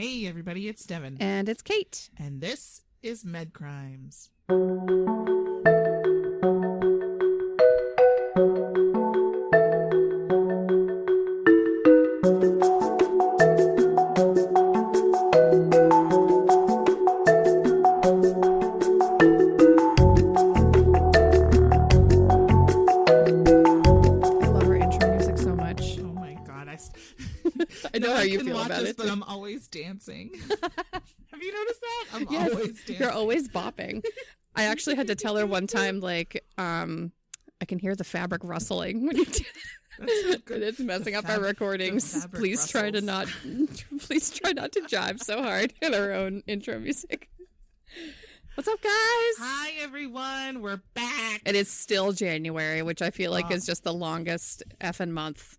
Hey, everybody, it's Devin. And it's Kate. And this is Med Crimes. I know how you feel about it, it, but I'm always dancing. Have you noticed that? I'm always dancing. You're always bopping. I actually had to tell her one time, like, I can hear the fabric rustling when you do that. That's so good. And it's messing up our recordings. Please try not to jive so hard in our own intro music. What's up, guys? Hi, everyone. We're back. It is still January, which I feel like is just the longest effing month.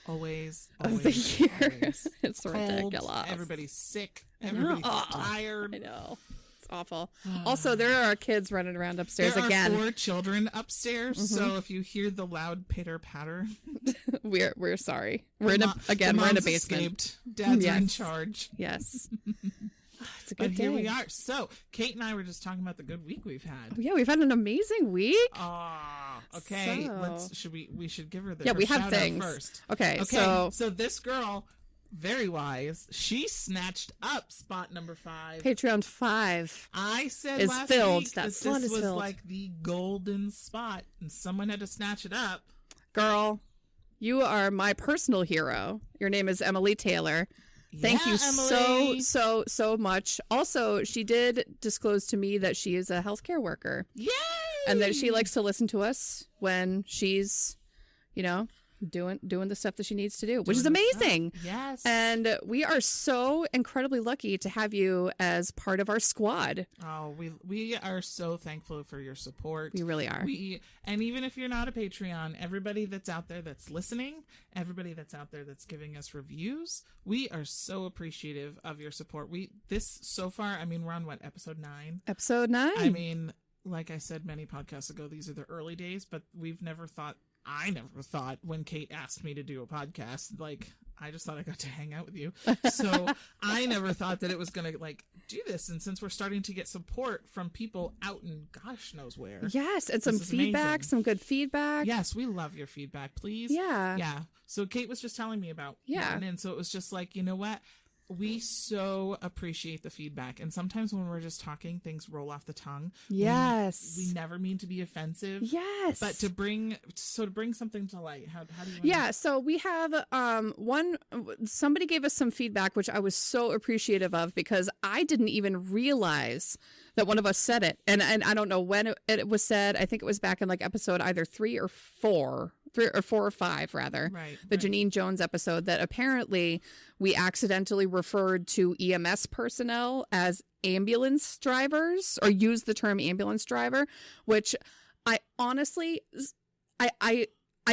Always Of the year. Always. It's Cold, ridiculous. Everybody's sick. Everybody's tired. I know. It's awful. Also, there are kids running around upstairs again. There are 4 children upstairs, so if you hear the loud pitter patter, we're sorry. We're in a basement. Escaped. Dads are in charge. Yes. It's a good day. Here we are. So Kate and I were just talking about the good week we've had. Oh, yeah, we've had an amazing week. Okay. We should give her the we have shout things out first. Okay. So this girl, very wise, she snatched up spot number 5. Patreon 5. I said is last filled. week that this was filled. like the golden spot, and someone had to snatch it up. Girl, you are my personal hero. Your name is Emily Taylor. Thank you Emily. so much. Also, she did disclose to me that she is a healthcare worker. Yay! And that she likes to listen to us when she's, doing the stuff that she needs to do, which is amazing. Yes. And we are so incredibly lucky to have you as part of our squad. Oh, we are so thankful for your support. We really are. And even if you're not a Patreon, everybody that's out there that's listening, everybody that's out there that's giving us reviews, we are so appreciative of your support. So far, we're on episode 9? Episode 9. Like I said many podcasts ago, these are the early days, but I never thought when Kate asked me to do a podcast, I just thought I got to hang out with you. So I never thought that it was going to do this. And since we're starting to get support from people out in gosh knows where. Yes. And some feedback, some good feedback. Yes. We love your feedback, please. Yeah. Yeah. So Kate was just telling me about. Yeah. And so it was just like, you know what? We so appreciate the feedback. And sometimes when we're just talking, things roll off the tongue. Yes. We never mean to be offensive. Yes. But to bring something to light, how do you want Yeah, so we have somebody gave us some feedback, which I was so appreciative of because I didn't even realize that one of us said it. And I don't know when it was said. I think it was back in episode either 3 or 4. 3 or 4 or 5 rather. Right. Janine Jones episode that apparently we accidentally referred to EMS personnel as ambulance drivers or used the term ambulance driver, which I honestly, I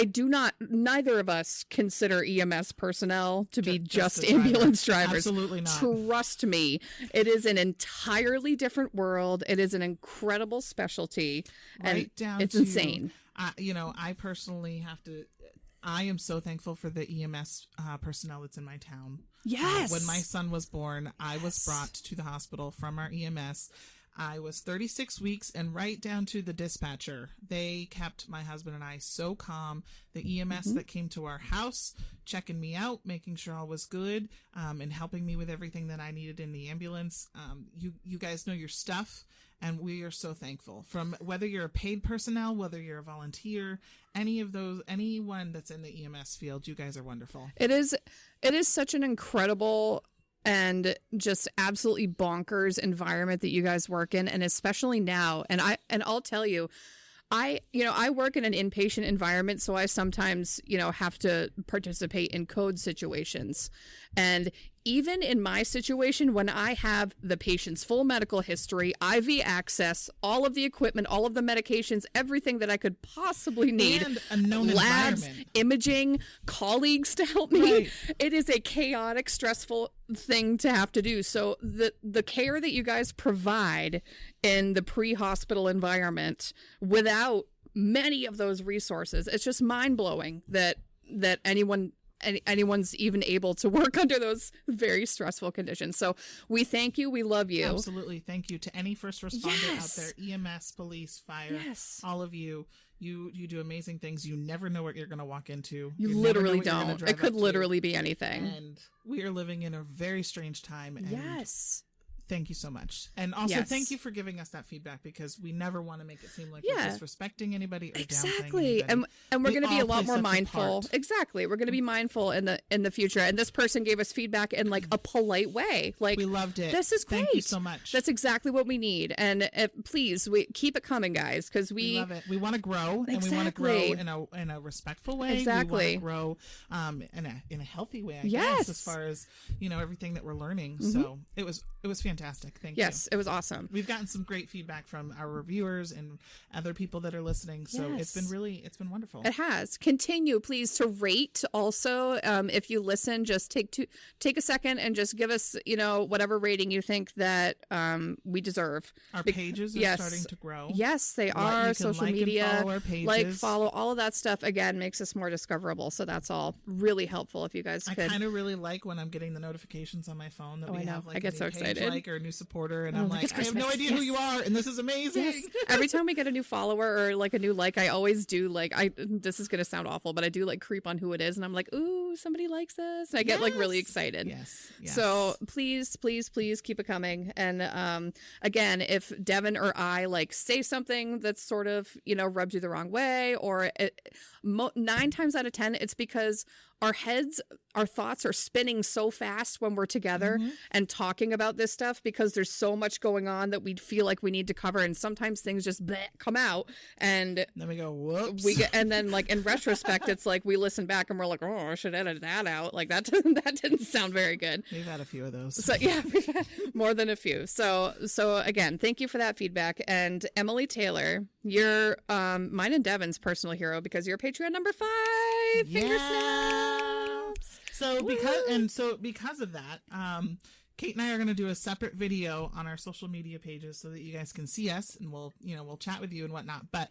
do not, neither of us consider EMS personnel to be just ambulance drivers. Absolutely not. Trust me. It is an entirely different world. It is an incredible specialty. And it's insane. I personally I am so thankful for the EMS personnel that's in my town. Yes. When my son was born, I was brought to the hospital from our EMS. I was 36 weeks and right down to the dispatcher. They kept my husband and I so calm. The EMS that came to our house, checking me out, making sure all was good, and helping me with everything that I needed in the ambulance. You guys know your stuff. And we are so thankful. From whether you're a paid personnel, whether you're a volunteer, anyone that's in the EMS field, you guys are wonderful. It is such an incredible and just absolutely bonkers environment that you guys work in, and especially now. And I'll tell you, I work in an inpatient environment, so I sometimes, have to participate in code situations. And even in my situation, when I have the patient's full medical history, IV access, all of the equipment, all of the medications, everything that I could possibly need, and a known labs, imaging, colleagues to help me, right. It is a chaotic, stressful thing to have to do. So the care that you guys provide in the pre-hospital environment without many of those resources, it's just mind-blowing that anyone anyone's even able to work under those very stressful conditions. So we thank you. We love you. Absolutely. Thank you to any first responder out there, EMS, police, fire, all of you. You do amazing things. You never know what you're going to walk into. You literally don't. It could literally be anything. And we are living in a very strange time. And yes. Thank you so much. And also thank you for giving us that feedback, because we never want to make it seem like we're disrespecting anybody or downplaying anybody. And we're going to be a lot more mindful. Exactly. We're going to be mindful in the future. And this person gave us feedback in like a polite way. Like, we loved it. This is great. Thank you so much. That's exactly what we need. And please, we keep it coming, guys, because we love it. We want to grow, and we want to grow in a respectful way. Exactly. We want to grow in a healthy way, I guess, as far as, everything that we're learning. So it was fantastic. Thank you. Yes, it was awesome. We've gotten some great feedback from our reviewers and other people that are listening. So it's been wonderful. It has. Continue, please, to rate. Also, if you listen, just take a second and just give us, whatever rating you think that we deserve. Our pages are starting to grow. Yes, they are. Social media, and follow our pages. follow, all of that stuff. Again, makes us more discoverable. So that's all really helpful. If you guys could. I kind of really like when I'm getting the notifications on my phone that we have, like, I get so excited. Or a new supporter, and I'm like, I have no idea who you are, and this is amazing. Yes. Every time we get a new follower or like a new I always do this is gonna sound awful, but I do creep on who it is, and I'm like, ooh, somebody likes this, and I get really excited. Yes. So please keep it coming. And again, if Devin or I say something that's sort of rubbed you the wrong way, or 9 times out of 10 it's because our thoughts are spinning so fast when we're together and talking about this stuff, because there's so much going on that we feel like we need to cover, and sometimes things just come out, and then we go, whoops. And then in retrospect, it's we listen back and we're like, oh, I should edit that out. That didn't sound very good. We've had a few of those. So yeah, we've had more than a few. So again, thank you for that feedback. And Emily Taylor, you're mine and Devin's personal hero, because you're Patreon number 5. Finger snaps. So because of that, Kate and I are going to do a separate video on our social media pages so that you guys can see us, and we'll chat with you and whatnot. But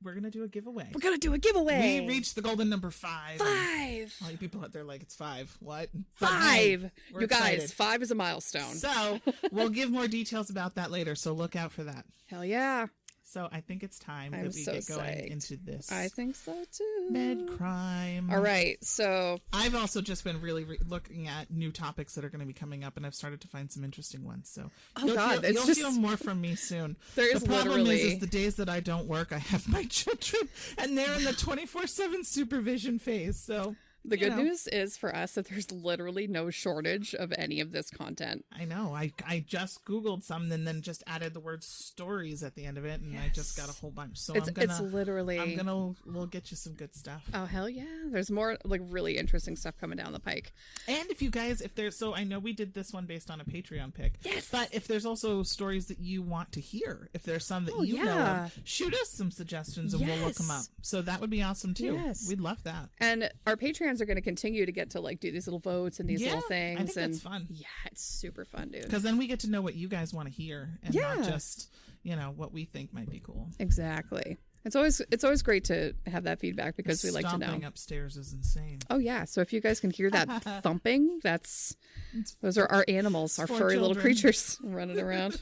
we're going to do a giveaway. We reached the golden number 5. 5. All you people out there it's 5. What? 5. You excited. Guys, 5 is a milestone. So we'll give more details about that later. So look out for that. Hell yeah. So I think it's time that we get going into this. I think so too. Med crime. All right. So I've also just been really looking at new topics that are going to be coming up, and I've started to find some interesting ones. So you'll hear more from me soon. The problem is the days that I don't work, I have my children, and they're in the 24/7 supervision phase. So the good news is for us that there's literally no shortage of any of this content. I know. I just Googled some and then just added the word stories at the end of it, and I just got a whole bunch. So we'll get you some good stuff. Oh, hell yeah. There's more really interesting stuff coming down the pike. And if you guys, I know we did this one based on a Patreon pick. Yes. But if there's also stories that you want to hear, if there's some that know of, shoot us some suggestions and we'll look them up. So that would be awesome too. Yes. We'd love that. And our Patreons are going to continue to get to do these little votes and these little things. I think that's fun. Yeah, it's super fun, dude. Because then we get to know what you guys want to hear, and not just what we think might be cool. Exactly. It's always great to have that feedback, because we like to know. Stomping upstairs is insane. Oh yeah, so if you guys can hear that thumping, those are our animals, our furry little creatures running around.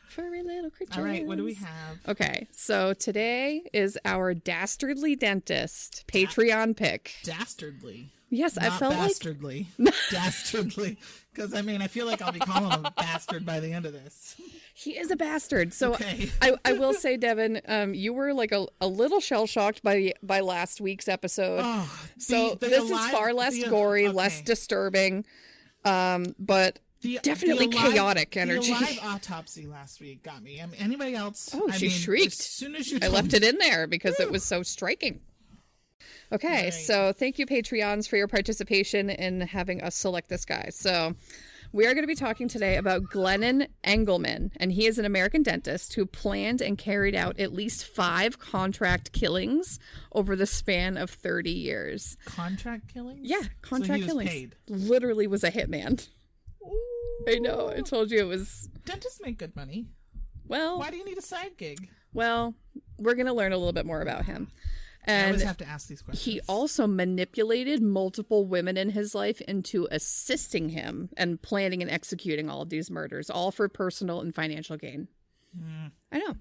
Furry little creatures. All right, what do we have? Okay, so today is our Dastardly Dentist Patreon pick. Dastardly. Yes, Not I felt bastardly. Dastardly. Because, I feel like I'll be calling him a bastard by the end of this. He is a bastard. So okay. I will say, Devin, you were a little shell-shocked by last week's episode. Oh, this is far less gory, less disturbing, but definitely chaotic energy. The live autopsy last week got me. Anybody else? Oh, she shrieked. As soon as you I left it in there because it was so striking. Okay, right. So thank you, Patreons, for your participation in having us select this guy. So we are going to be talking today about Glennon Engleman, and he is an American dentist who planned and carried out at least 5 contract killings over the span of 30 years. Contract killings? Yeah, contract killings. Paid. Literally was a hitman. Ooh. I know, I told you it was... Dentists make good money. Well... Why do you need a side gig? Well, we're going to learn a little bit more about him. I always And have to ask these questions. he also manipulated multiple women in his life into assisting him and planning and executing all of these murders, all for personal and financial gain. I know.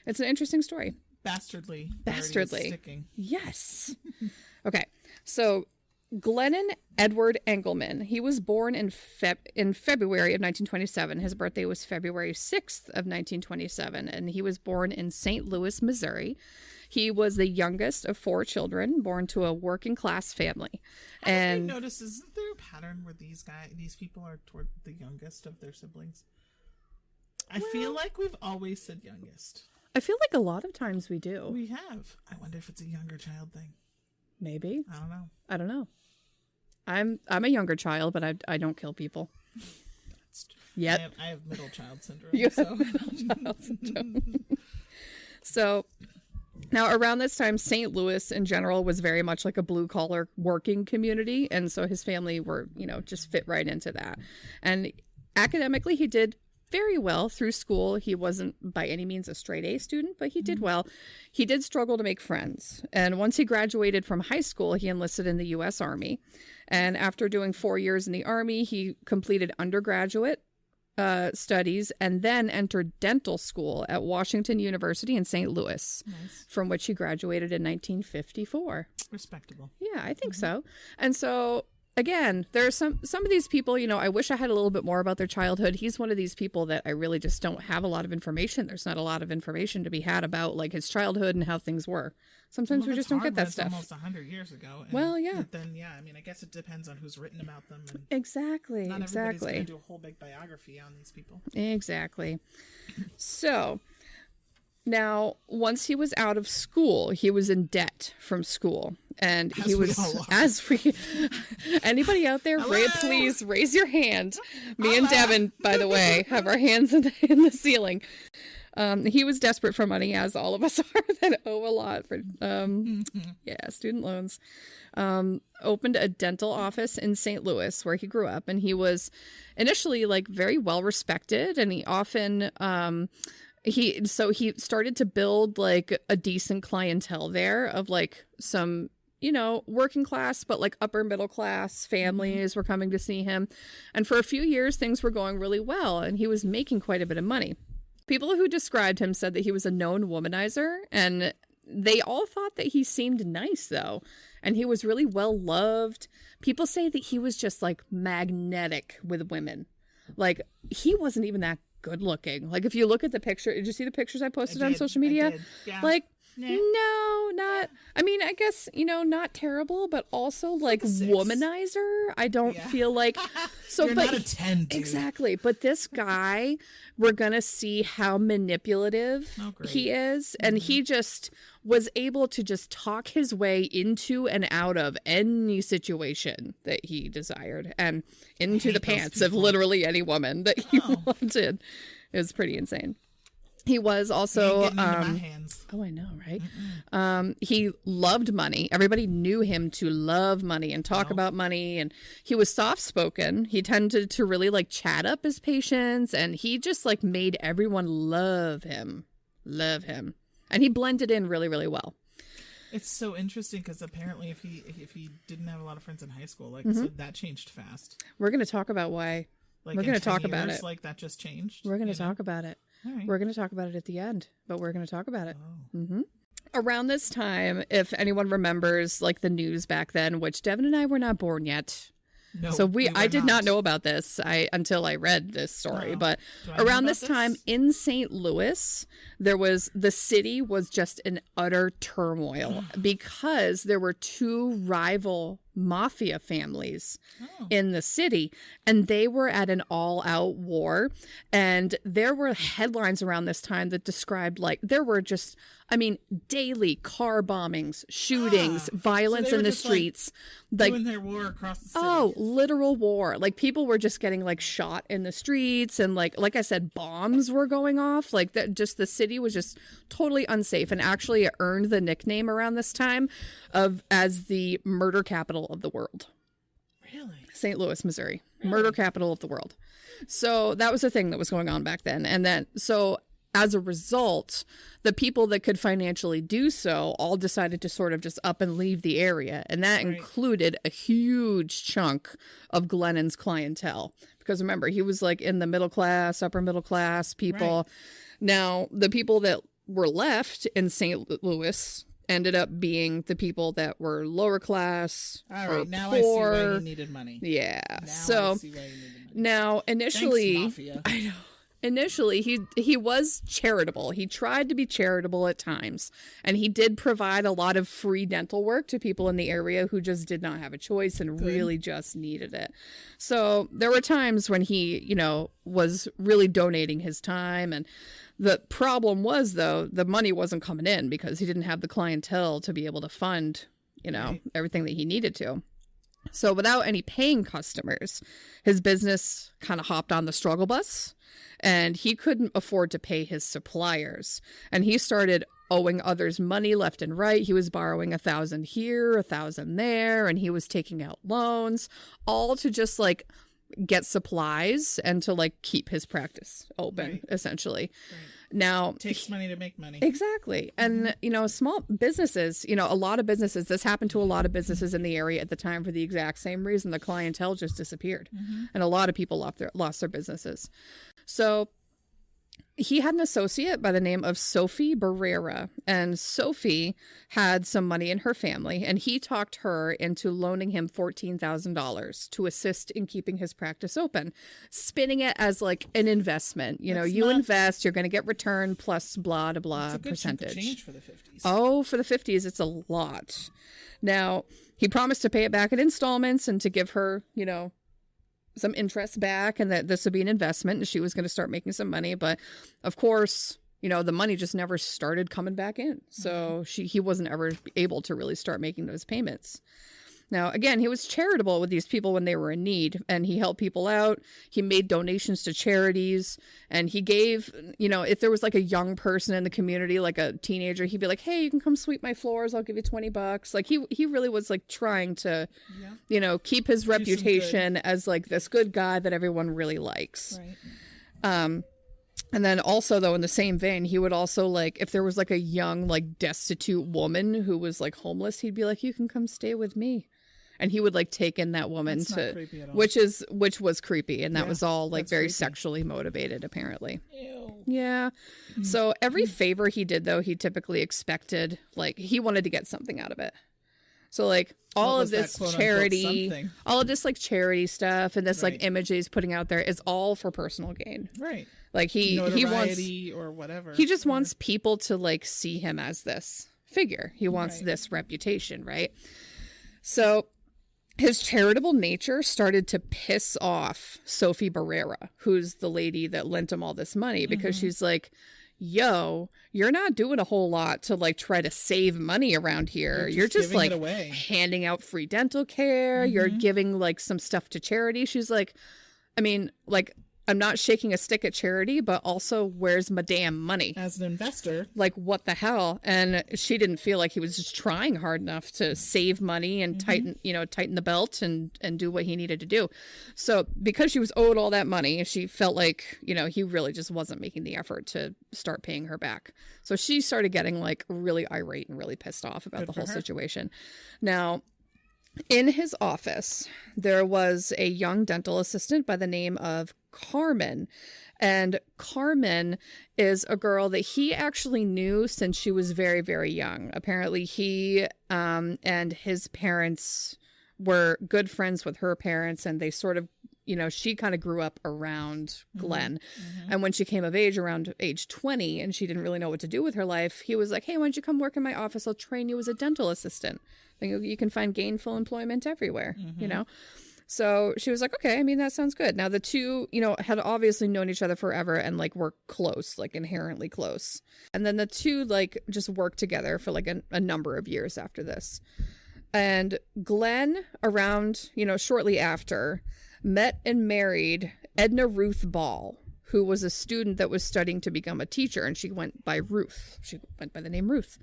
It's an interesting story. Bastardly. Sticking. Yes. Okay. So Glennon Edward Engleman, he was born in February of 1927. His birthday was February 6th of 1927, and he was born in St. Louis, Missouri. He was the youngest of 4 children, born to a working class family. And I notice, isn't there a pattern where these people are toward the youngest of their siblings? I feel like we've always said youngest. I feel like a lot of times we do. We have. I wonder if it's a younger child thing. Maybe. I don't know. I'm a younger child, but I don't kill people. Yet. I have middle child syndrome. You have middle child syndrome. So now around this time, St. Louis in general was very much like a blue collar working community. And so his family were, just fit right into that. And academically, he did very well through school. He wasn't by any means a straight A student, but he did well. He did struggle to make friends. And once he graduated from high school, he enlisted in the U.S. Army. And after doing 4 years in the Army, he completed undergraduate studies and then entered dental school at Washington University in St. Louis, from which he graduated in 1954. Respectable. Yeah, I think so. And so again, there are some of these people, I wish I had a little bit more about their childhood. He's one of these people that I really just don't have a lot of information. There's not a lot of information to be had about like his childhood and how things were. Sometimes we just don't get that stuff. Almost 100 years ago. And well, yeah. Then, I guess it depends on who's written about them. And exactly. Not everybody's going to do a whole big biography on these people. Exactly. So now, once he was out of school, he was in debt from school. And he was, anybody out there, please raise your hand. Me and Devin, by the way, have our hands in the ceiling. He was desperate for money, as all of us are, that owe a lot for, student loans. Opened a dental office in St. Louis, where he grew up. And he was initially, very well respected. And he often, he started to build, a decent clientele there of, some working class, but upper middle class families were coming to see him. And for a few years, things were going really well, and he was making quite a bit of money. People who described him said that he was a known womanizer, and they all thought that he seemed nice, though. And he was really well loved. People say that he was just magnetic with women. He wasn't even that good looking. If you look at the picture, did you see the pictures I posted on social media? Yeah. No, not. I mean, I guess, not terrible, but also womanizer. I don't feel like. So, You're but not a 10, dude. Exactly. But this guy, we're gonna see how manipulative he is, and he just was able to just talk his way into and out of any situation that he desired, and into the pants of literally any woman that he wanted. It was pretty insane. He was also, my hands. Oh, I know, right? He loved money. Everybody knew him to love money and talk about money. And he was soft-spoken. He tended to really chat up his patients. And he just made everyone love him. And he blended in really, really well. It's so interesting because apparently if he didn't have a lot of friends in high school, so that changed fast. We're going to talk about why. We're going to talk about it. That just changed. We're going to talk about it. Right. We're going to talk about it at the end, but we're going to talk about it. Oh. Around this time, if anyone remembers the news back then, which Devin and I were not born yet. No, so I did not know about this until I read this story. But around this time in St. Louis, the city was just in utter turmoil because there were 2 rival mafia families in the city, and they were at an all-out war. And there were headlines around this time that described there were just, daily car bombings, shootings, violence in the streets, doing their war across the city. Oh, literal war. People were just getting shot in the streets, and like I said, bombs were going off. That, just the city was just totally unsafe, and actually it earned the nickname around this time as the murder capital of the world. Really? St. Louis, Missouri. Really? Murder capital of the world. So that was the thing that was going on back then. And then, so as a result, the people that could financially do so all decided to sort of just up and leave the area. And that included a huge chunk of Glennon's clientele. Because remember, he was like in the middle class, upper middle class people. Right. Now, the people that were left in St. Louis ended up being the people that were lower class. All right, now poor. I see why he needed money. Yeah. Now I see why he needed money. Now, initially, thanks, Mafia. I know. Initially, he was charitable. He tried to be charitable at times, and he did provide a lot of free dental work to people in the area who just did not have a choice and really just needed it. So there were times when he, you know, was really donating his time, and the problem was, though, the money wasn't coming in because he didn't have the clientele to be able to fund, you know, everything that he needed to. So without any paying customers, his business kind of hopped on the struggle bus, and he couldn't afford to pay his suppliers. And he started owing others money left and right. He was borrowing $1,000 here, $1,000 there, and he was taking out loans, all to just like get supplies and to like keep his practice open, essentially. Now, it takes money to make money. Exactly. And, you know, small businesses, you know, a lot of businesses, this happened to a lot of businesses in the area at the time for the exact same reason. The clientele just disappeared. And a lot of people lost their businesses. So he had an associate by the name of Sophie Barrera, and Sophie had some money in her family, and he talked her into loaning him $14,000 to assist in keeping his practice open, spinning it as like an investment. You know, you invest, you're going to get return plus blah, blah, blah, it's a good percentage. Chunk of change for the 50s. Oh, for the 50s, it's a lot. Now, he promised to pay it back in installments and to give her, you know, some interest back, and that this would be an investment and she was going to start making some money. But of course, you know, the money just never started coming back in. So he wasn't ever able to really start making those payments. Now, again, he was charitable with these people when they were in need, and he helped people out. He made donations to charities, and he gave, you know, if there was like a young person in the community, like a teenager, he'd be like, hey, you can come sweep my floors. I'll give you $20. Like he really was like trying to, you know, keep his reputation as like this good guy that everyone really likes. Right. And then also, though, in the same vein, he would also, like, if there was like a young, like, destitute woman who was like homeless, he'd be like, you can come stay with me. And he would like take in that woman which was creepy. And that was all like very sexually motivated, apparently. Ew. Yeah. So every favor he did, though, he typically expected, like, he wanted to get something out of it. So like all of this charity, all of this like charity stuff and this like image that he's putting out there is all for personal gain. Right. Like he wants, or whatever. He just wants people to like see him as this figure. He wants this reputation, right? So his charitable nature started to piss off Sophie Barrera, who's the lady that lent him all this money, because she's like, yo, you're not doing a whole lot to like try to save money around here. You're just like handing out free dental care. You're giving like some stuff to charity. She's like, I mean, like, I'm not shaking a stick at charity, but also where's my damn money? As an investor. Like, what the hell? And she didn't feel like he was just trying hard enough to save money and tighten the belt and do what he needed to do. So because she was owed all that money, she felt like, you know, he really just wasn't making the effort to start paying her back. So she started getting like really irate and really pissed off about the whole situation. Now, in his office, there was a young dental assistant by the name of Carmen. And Carmen is a girl that he actually knew since she was very, very young. Apparently he and his parents were good friends with her parents, and they sort of, you know, she kind of grew up around Glenn. And when she came of age around age 20 and she didn't really know what to do with her life, he was like, hey, why don't you come work in my office? I'll train you as a dental assistant. You can find gainful employment everywhere, you know? So she was like, okay, I mean, that sounds good. Now the two, you know, had obviously known each other forever and like were close, like inherently close. And then the two like just worked together for like a number of years after this. And Glenn, around, you know, shortly after, met and married Edna Ruth Ball, who was a student that was studying to become a teacher, and she went by Ruth. She went by the name Ruth.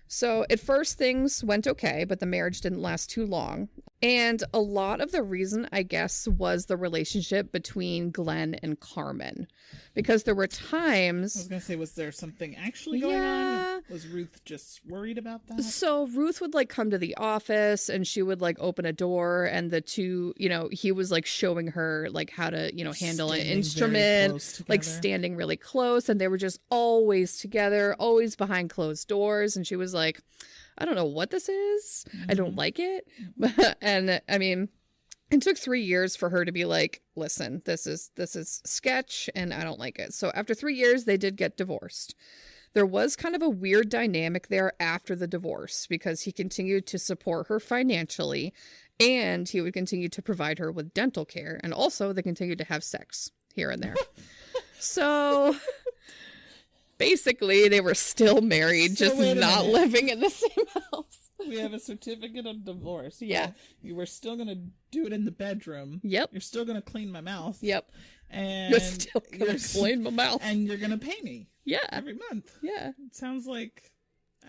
So at first things went okay, but the marriage didn't last too long. And a lot of the reason, I guess, was the relationship between Glenn and Carmen. Because there were times... I was going to say, was there something actually going on? Was Ruth just worried about that? So Ruth would, like, come to the office, and she would, like, open a door, and the two, you know, he was, like, showing her, like, how to, you know, handle an instrument, like, standing really close, and they were just always together, always behind closed doors, and she was like... I don't know what this is. I don't like it. And I mean, it took 3 years for her to be like, listen, this is sketch and I don't like it. So after 3 years, they did get divorced. There was kind of a weird dynamic there after the divorce because he continued to support her financially and he would continue to provide her with dental care. And also they continued to have sex here and there. So... Basically, they were still married, just not living in the same house. We have a certificate of divorce. Yeah. You were still going to do it in the bedroom. Yep. You're still going to clean my mouth. Yep. And you're still going to clean my mouth. And you're going to pay me. Yeah. Every month. Yeah. It sounds like...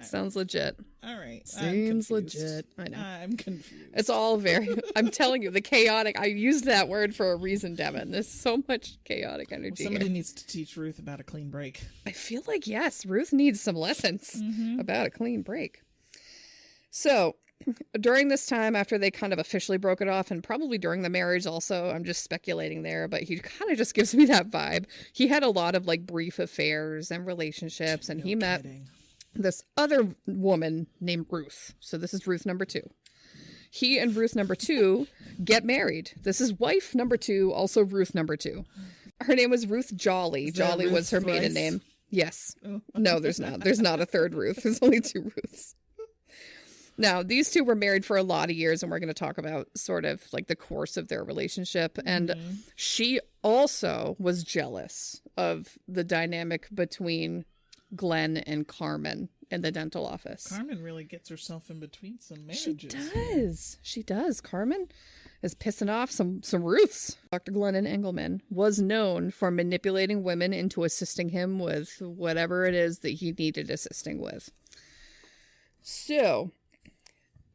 Sounds legit. All right. Seems legit. I know. I'm confused. It's all very... I'm telling you, the chaotic... I used that word for a reason, Devin. There's so much chaotic energy. Well, somebody needs to teach Ruth about a clean break. I feel like, yes, Ruth needs some lessons about a clean break. So, during this time, after they kind of officially broke it off, and probably during the marriage also, I'm just speculating there, but he kind of just gives me that vibe. He had a lot of, like, brief affairs and relationships, and he met... this other woman named Ruth. So this is Ruth number 2. He and Ruth number 2 get married. This is wife number 2, also Ruth number 2. Her name was Ruth Jolly. Jolly was her maiden name. Yes. Oh. No, there's not. There's not a third Ruth. There's only 2 Ruths. Now, these two were married for a lot of years, and we're going to talk about sort of like the course of their relationship. And she also was jealous of the dynamic between Glenn and Carmen in the dental office. Carmen really gets herself in between some marriages. She does. Carmen is pissing off some Ruths. Dr. Glennon Engleman was known for manipulating women into assisting him with whatever it is that he needed assisting with. So,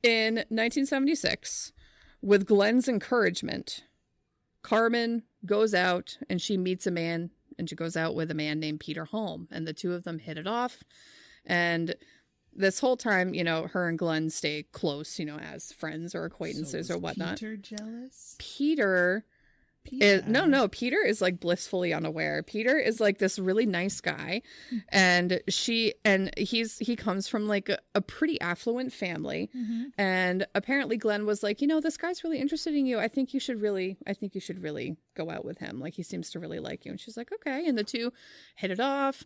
in 1976, with Glenn's encouragement, Carmen goes out and she meets a man. And she goes out with a man named Peter Holm. And the two of them hit it off. And this whole time, you know, her and Glenn stay close, you know, as friends or acquaintances or whatnot. Peter jealous? Peter is, no, Peter is like blissfully unaware. Peter is like this really nice guy. And he comes from like a pretty affluent family. And apparently Glenn was like, you know, this guy's really interested in you. I think you should really go out with him. Like, he seems to really like you. And she's like, okay. And the two hit it off.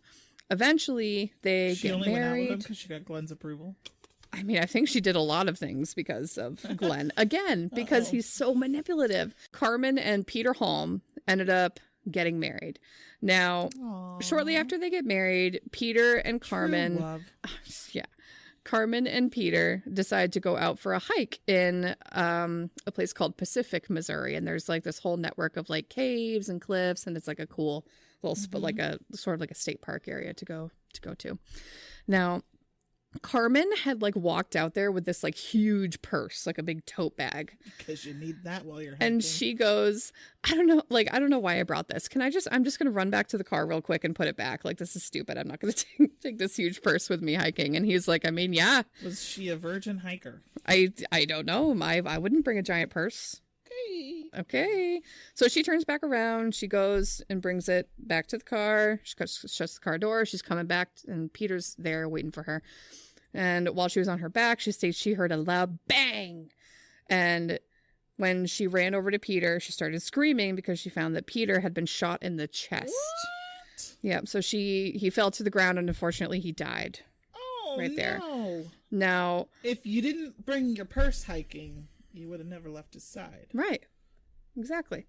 Eventually they get married. She only went out with him because she got Glenn's approval. I mean, I think she did a lot of things because of Glenn. Again, because he's so manipulative. Carmen and Peter Holm ended up getting married. Now, shortly after they get married, Peter and Carmen... Yeah. Carmen and Peter decide to go out for a hike in a place called Pacific, Missouri. And there's like this whole network of like caves and cliffs. And it's like a cool little, like a sort of like a state park area to go to. Now, Carmen had like walked out there with this like huge purse, like a big tote bag. Because you need that while you're hiking. And she goes, I don't know why I brought this. I'm just going to run back to the car real quick and put it back. Like, this is stupid. I'm not going to take this huge purse with me hiking. And he's like, I mean, yeah. Was she a virgin hiker? I don't know. I wouldn't bring a giant purse. Okay. So she turns back around. She goes and brings it back to the car. She shuts the car door. She's coming back and Peter's there waiting for her. And while she was on her back, she states she heard a loud bang. And when she ran over to Peter, she started screaming because she found that Peter had been shot in the chest. What? Yeah. So he fell to the ground and unfortunately he died. Oh, right there. No. Now, if you didn't bring your purse hiking, you would have never left his side. Right. Exactly.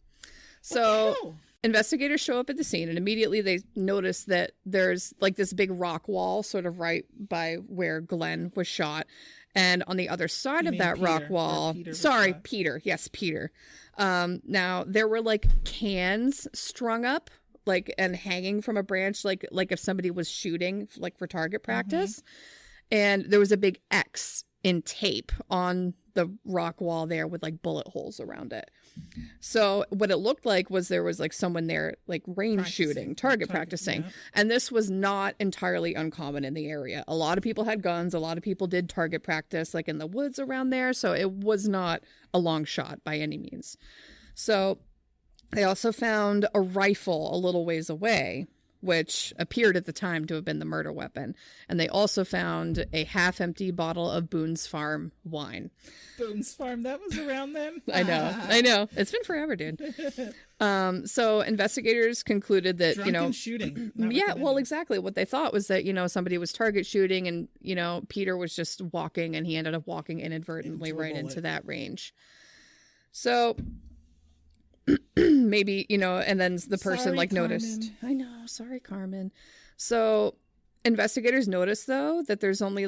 So investigators show up at the scene and immediately they notice that there's like this big rock wall sort of right by where Glenn was shot. And on the other side of that rock wall, Peter. Yes, Peter. Now there were like cans strung up like and hanging from a branch, like if somebody was shooting like for target practice. And there was a big X in tape on the rock wall there with like bullet holes around it. So what it looked like was there was like someone there like range shooting, target practicing. Yeah. And this was not entirely uncommon in the area. A lot of people had guns. A lot of people did target practice like in the woods around there. So it was not a long shot by any means. So they also found a rifle a little ways away, which appeared at the time to have been the murder weapon. And they also found a half-empty bottle of Boone's Farm wine. Boone's Farm, that was around then? I know. It's been forever, dude. So investigators concluded that, Drunken shooting. Yeah, well, exactly. What they thought was that, somebody was target shooting and, Peter was just walking and he ended up walking inadvertently right into that range. So... maybe, and then the person noticed. I know. Sorry, Carmen. So investigators noticed, though, that there's only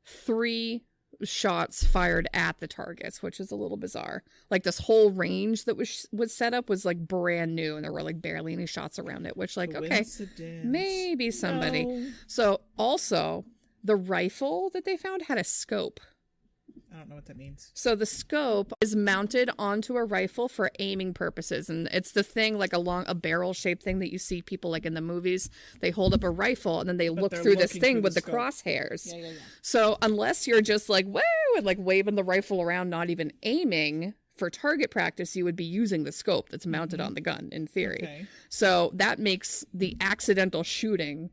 3 shots fired at the targets, which is a little bizarre. Like this whole range that was set up was brand new and there were barely any shots around it, which okay, maybe somebody. No. So also the rifle that they found had a scope. I don't know what that means. So the scope is mounted onto a rifle for aiming purposes. And it's the thing along a barrel shaped thing that you see people in the movies. They hold up a rifle and then they look through this thing with the crosshairs. Yeah. So unless you're just woo, and waving the rifle around, not even aiming for target practice, you would be using the scope that's mounted on the gun in theory. Okay. So that makes the accidental shooting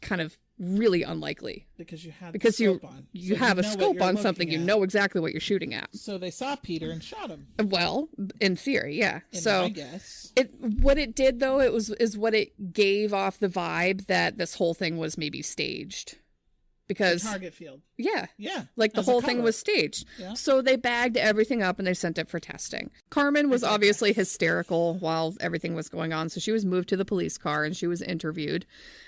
kind of really unlikely because you have a scope on something, you know exactly what you're shooting at. So they saw Peter and shot him. Well, in theory, yeah. I guess what it did though, is what it gave off the vibe that this whole thing was maybe staged. Because the target field. Yeah. Yeah. The whole thing was staged. Yeah. So they bagged everything up and they sent it for testing. Carmen was obviously hysterical while everything was going on. So she was moved to the police car and she was interviewed.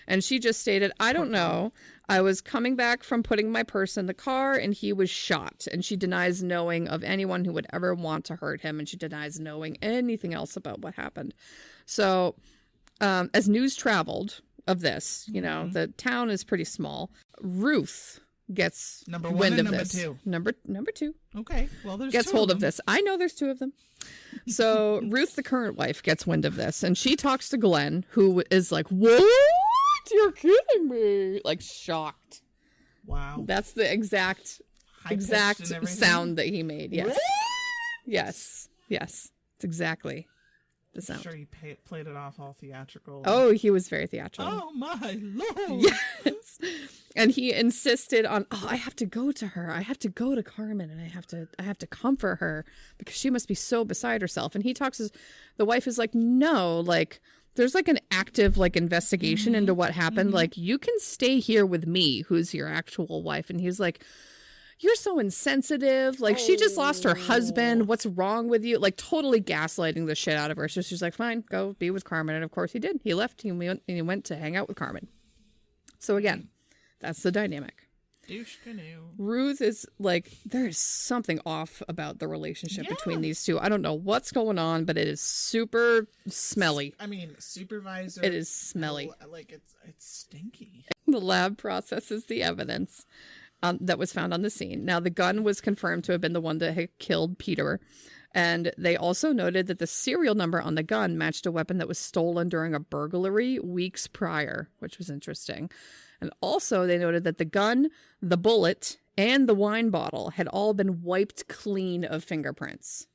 And she just stated, I don't know. I was coming back from putting my purse in the car and he was shot. And she denies knowing of anyone who would ever want to hurt him. And she denies knowing anything else about what happened. So as news traveled of this, the town is pretty small. Ruth gets number 1 wind and of number this. 2. Number 2. Okay. Well, there's gets hold of this. I know there's 2 of them. So Ruth, the current wife, gets wind of this, and she talks to Glenn, who is like, "What? You're kidding me!" Shocked. Wow. That's the exact sound that he made. Yes. Yes. Yes. It's exactly the sound. I'm sure he played it off all theatrical. Oh, he was very theatrical. Oh my Lord. Yes. And he insisted on, I have to go to her. I have to go to Carmen and I have to comfort her because she must be so beside herself. And he talks the wife is like, no, there's an active investigation into what happened. You can stay here with me, who's your actual wife. And he's like, you're so insensitive. She just lost her husband. What's wrong with you? Totally gaslighting the shit out of her. So she's like, fine, go be with Carmen. And of course he did. He left. He went to hang out with Carmen. So again, that's the dynamic. Douche canoe. Ruth is there is something off about the relationship between these two. I don't know what's going on, but it is super smelly. I mean, supervisor. It is smelly. It's stinky. The lab processes the evidence that was found on the scene. Now, the gun was confirmed to have been the one that had killed Peter. And they also noted that the serial number on the gun matched a weapon that was stolen during a burglary weeks prior, which was interesting. And also they noted that the gun, the bullet, and the wine bottle had all been wiped clean of fingerprints.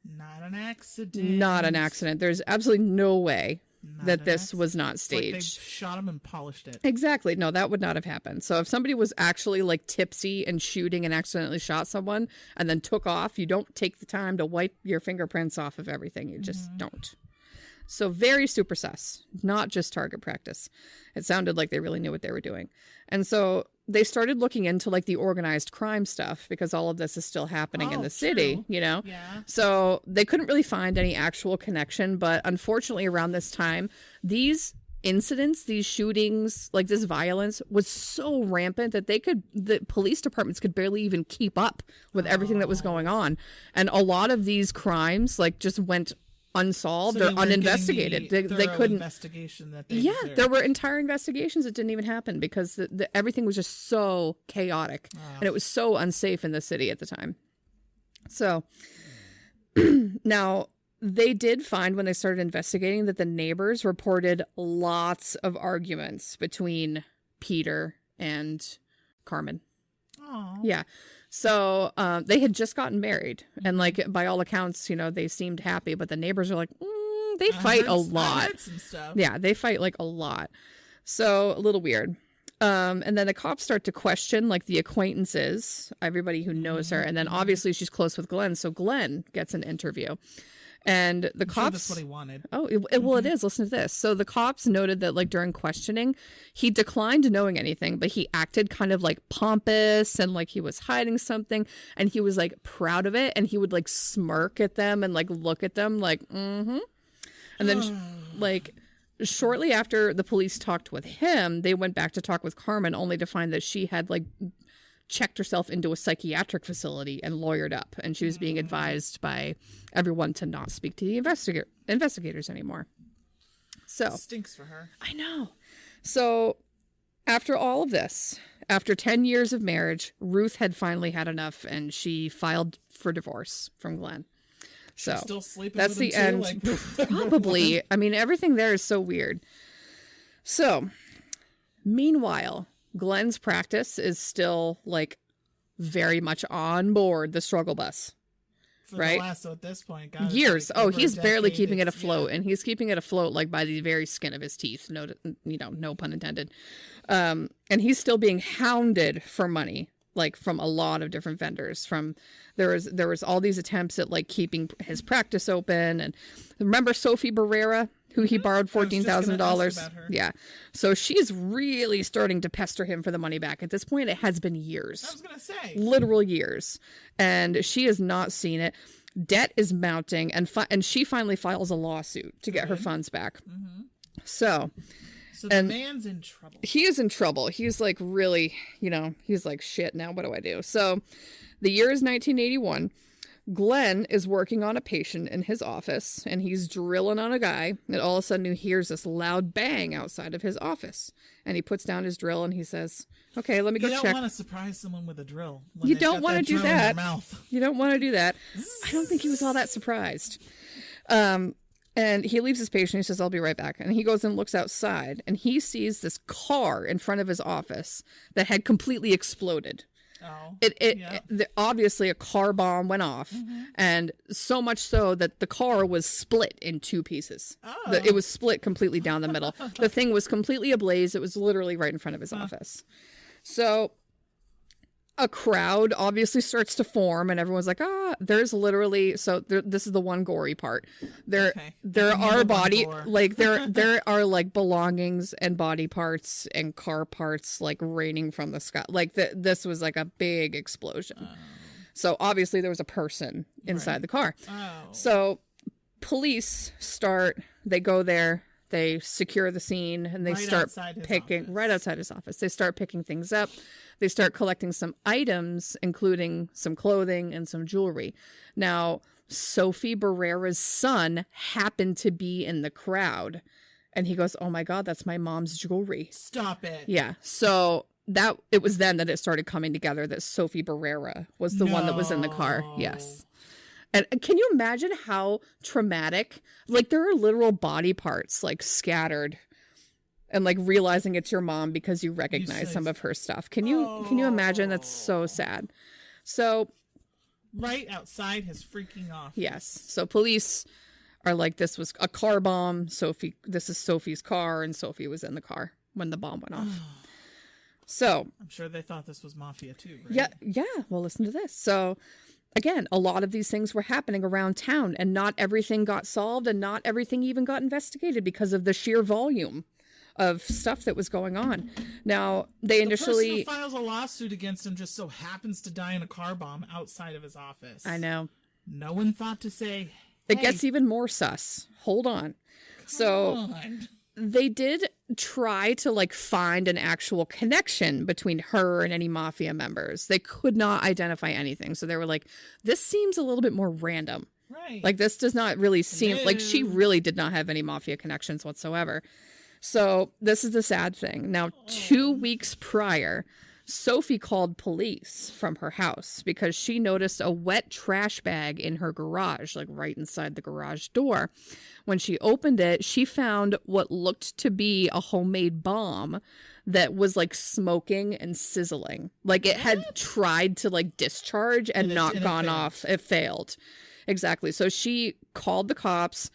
Not an accident. Not an accident. There's absolutely no way that this was not staged. They shot him and polished it. Exactly. No, that would not have happened. So if somebody was actually tipsy and shooting and accidentally shot someone and then took off, you don't take the time to wipe your fingerprints off of everything. You just don't. So very super sus, not just target practice. It sounded like they really knew what they were doing. And so they started looking into the organized crime stuff because all of this is still happening in the city, Yeah. So they couldn't really find any actual connection. But unfortunately, around this time, these incidents, these shootings, this violence was so rampant that the police departments could barely even keep up with everything that was going on. And a lot of these crimes just went unsolved or uninvestigated. They couldn't investigation that they deserved. There were entire investigations that didn't even happen because everything was just so chaotic and it was so unsafe in the city at the time. So now they did find when they started investigating that the neighbors reported lots of arguments between Peter and Carmen. Oh. Yeah. So they had just gotten married, and like by all accounts, you know, they seemed happy, but the neighbors are like, they fight a lot. I heard some stuff. Yeah, they fight like a lot. So a little weird. And then the cops start to question like the acquaintances, everybody who knows her, and then obviously she's close with Glenn, so Glenn gets an interview. And the cops, sure that's what he wanted. Oh, well, it is. Listen to this. So the cops noted that like during questioning, he declined knowing anything, but he acted kind of like pompous and like he was hiding something, and he was like proud of it, and he would like smirk at them and like look at them like, and then like shortly after the police talked with him, they went back to talk with Carmen, only to find that she had like checked herself into a psychiatric facility and lawyered up, and she was being advised by everyone to not speak to the investigators anymore. So stinks for her. I know. So after all of this, after 10 years of marriage, Ruth had finally had enough, and she filed for divorce from Glenn. So still sleeping that's with the him end. too? Like... Probably. I mean, everything there is so weird. So meanwhile, Glenn's practice is still like very much on board the struggle bus. For right? The last, so at this point, God, years. Like over He's a barely decade, keeping it afloat, yeah. and he's keeping it afloat like by the very skin of his teeth. No, no pun intended. And he's still being hounded for money, like from a lot of different vendors. From there was all these attempts at like keeping his practice open. And remember Sophie Barrera, who he borrowed $14,000. Yeah. So she's really starting to pester him for the money back. At this point, it has been years. I was going to say. Literal years. And she has not seen it. Debt is mounting, and she finally files a lawsuit to get her funds back. Mm-hmm. So the man's in trouble. He is in trouble. He's like really, he's like, shit, now what do I do? So the year is 1981. Glenn is working on a patient in his office, and he's drilling on a guy, and all of a sudden he hears this loud bang outside of his office, and he puts down his drill and he says, okay, let me go check. You don't want to surprise someone with a drill. You don't want to do that. You don't want to do that. I don't think he was all that surprised. And he leaves his patient. He says, I'll be right back. And he goes and looks outside, and he sees this car in front of his office that had completely exploded. Oh, obviously a car bomb went off, and so much so that the car was split in two pieces. Oh. It was split completely down the middle. The thing was completely ablaze. It was literally right in front of his office. So a crowd obviously starts to form, and everyone's like, there's literally, this is the one gory part. There are body, like there are like belongings and body parts and car parts like raining from the sky. Like this was like a big explosion. So obviously there was a person inside the car. So police they go there, they secure the scene, and they start picking right outside his office. They start picking things up. They start collecting some items, including some clothing and some jewelry. Now, Sophie Barrera's son happened to be in the crowd, and he goes, oh my God, that's my mom's jewelry. Stop it. Yeah. So it was then that it started coming together that Sophie Barrera was the one that was in the car. Yes. And can you imagine how traumatic? Like, there are literal body parts like scattered, and like realizing it's your mom because you recognize some of her stuff. Can you imagine? That's so sad. So right outside his freaking office. Yes. So police are like, this was a car bomb. This is Sophie's car, and Sophie was in the car when the bomb went off. So I'm sure they thought this was mafia too, right? Yeah. Well, listen to this. So again, a lot of these things were happening around town, and not everything got solved, and not everything even got investigated because of the sheer volume of stuff that was going on. Now, they initially... The person who files a lawsuit against him just so happens to die in a car bomb outside of his office. I know. No one thought to say, It gets even more sus. Hold on. They did try to like find an actual connection between her and any mafia members. They could not identify anything. So they were like, this seems a little bit more random. Right. Like, this does not really seem like she really did not have any mafia connections whatsoever. So this is the sad thing. Now, 2 weeks prior, Sophie called police from her house because she noticed a wet trash bag in her garage, like right inside the garage door. When she opened it, she found what looked to be a homemade bomb that was like smoking and sizzling. Like it had tried to like discharge and not gone off. It failed. Exactly. So she called the cops.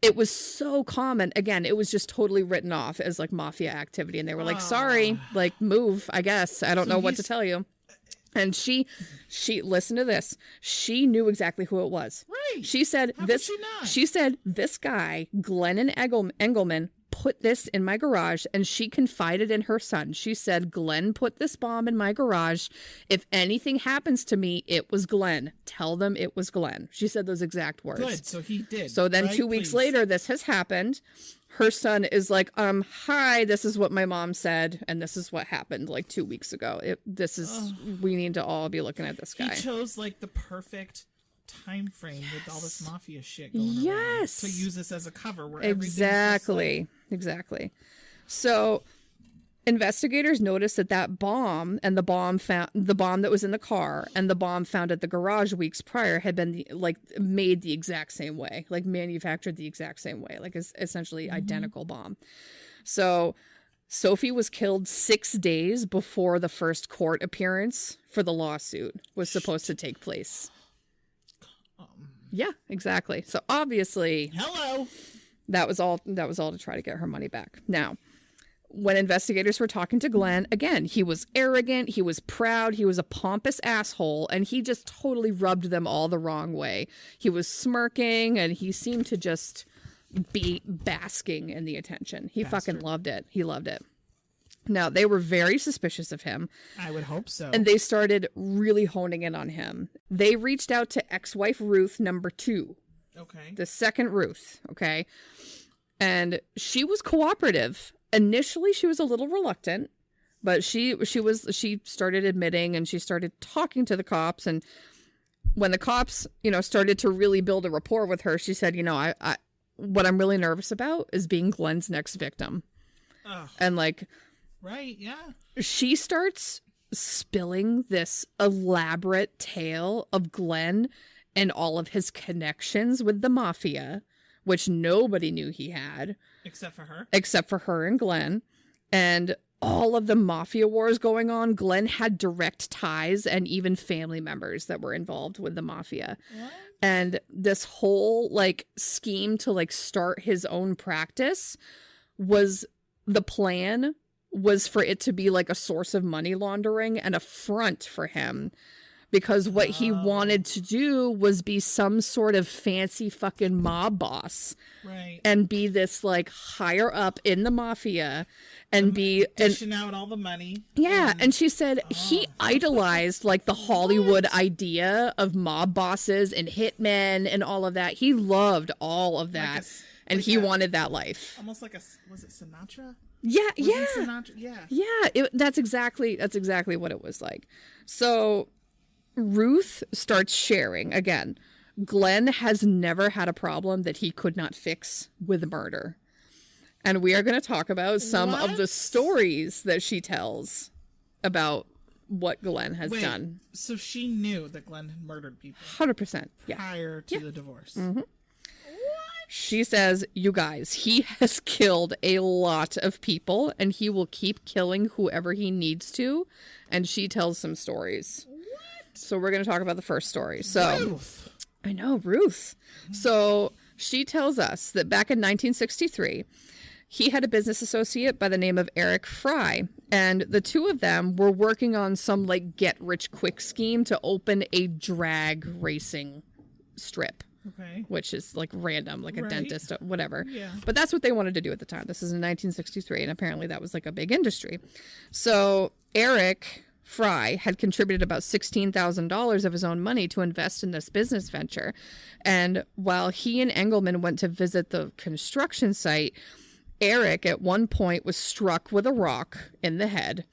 It was so common. Again, it was just totally written off as like mafia activity. And they were like, sorry, like move, I guess. I don't know what to tell you. And she listen to this. She knew exactly who it was. Right. She said she said this guy, Glennon Engleman, put this in my garage, and she confided in her son. She said, Glenn put this bomb in my garage. If anything happens to me, it was Glenn. Tell them it was Glenn. She said those exact words. Good, so he did. So then 2 weeks later, this has happened. Her son is like, hi, this is what my mom said, and this is what happened like 2 weeks ago. We need to all be looking at this guy. He chose like the perfect time frame with all this mafia shit going around to use this as a cover where exactly. So investigators noticed that bomb and the bomb that was in the car and the bomb found at the garage weeks prior had been made the exact same way, like manufactured the exact same way, like it's essentially identical bomb. So Sophie was killed 6 days before the first court appearance for the lawsuit was supposed to take place. Yeah, exactly. So obviously, that was all to try to get her money back. Now, when investigators were talking to Glenn, again, he was arrogant, he was proud, he was a pompous asshole, and he just totally rubbed them all the wrong way. He was smirking, and he seemed to just be basking in the attention. He fucking loved it. He loved it. Now, they were very suspicious of him. I would hope so. And they started really honing in on him. They reached out to ex-wife Ruth number 2. Okay. The second Ruth, okay? And she was cooperative. Initially, she was a little reluctant, but she started admitting and she started talking to the cops. And when the cops, started to really build a rapport with her, she said, I what I'm really nervous about is being Glenn's next victim. Ugh. And right, yeah. She starts spilling this elaborate tale of Glenn and all of his connections with the mafia, which nobody knew he had. Except for her and Glenn. And all of the mafia wars going on, Glenn had direct ties and even family members that were involved with the mafia. What? And this whole scheme to start his own practice was the plan was for it to be a source of money laundering and a front for him, because what he wanted to do was be some sort of fancy fucking mob boss, right? And be this higher up in the mafia and be dishing out all the money. Yeah. And she said he idolized the Hollywood idea of mob bosses and hitmen and all of that. He loved all of that. And he wanted that life. Almost was it Sinatra? Yeah, that's exactly what it was like. So Ruth starts sharing again. Glenn has never had a problem that he could not fix with murder. And we are going to talk about some of the stories that she tells about what Glenn has done. So she knew that Glenn had murdered people. 100%. Yeah. Prior to the divorce. Mm-hmm. She says, you guys, he has killed a lot of people and he will keep killing whoever he needs to. And she tells some stories. What? So we're going to talk about the first story. So Ruth. I know, Ruth. So she tells us that back in 1963, he had a business associate by the name of Eric Fry. And the two of them were working on some get-rich-quick scheme to open a drag racing strip. Okay. Which is random, a dentist, whatever. Yeah. But that's what they wanted to do at the time. This is in 1963, and apparently that was a big industry. So Eric Fry had contributed about $16,000 of his own money to invest in this business venture. And while he and Engleman went to visit the construction site, Eric at one point was struck with a rock in the head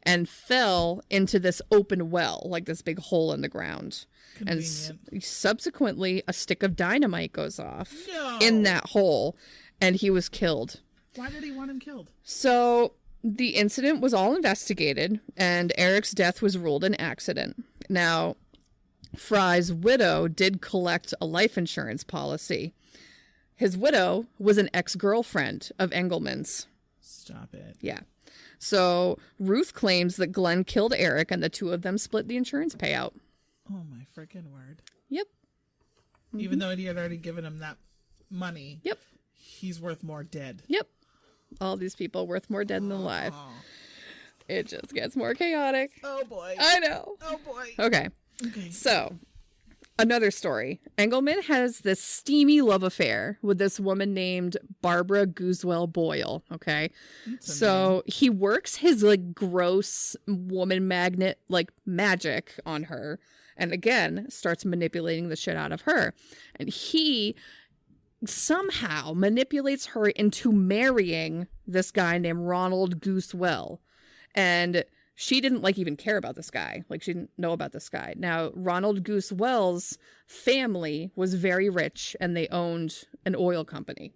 and fell into this open well, this big hole in the ground. Convenient. And subsequently, a stick of dynamite goes off in that hole, and he was killed. Why did he want him killed? So The incident was all investigated, and Eric's death was ruled an accident. Now, Fry's widow did collect a life insurance policy. His widow was an ex-girlfriend of Engleman's. Stop it. Yeah. So Ruth claims that Glenn killed Eric and the two of them split the insurance payout. Oh, my freaking word. Yep. Mm-hmm. Even though he had already given him that money. Yep. He's worth more dead. Yep. All these people worth more dead than alive. Oh. It just gets more chaotic. Oh, boy. I know. Oh, boy. Okay. So, another story. Engleman has this steamy love affair with this woman named Barbara Goosewell Boyle. Okay. So he works his like gross woman magnet like magic on her. And again, starts manipulating the shit out of her. And he somehow manipulates her into marrying this guy named Ronald Goosewell. And she didn't like even care about this guy. Like she didn't know about this guy. Now, Ronald Goosewell's family was very rich and they owned an oil company.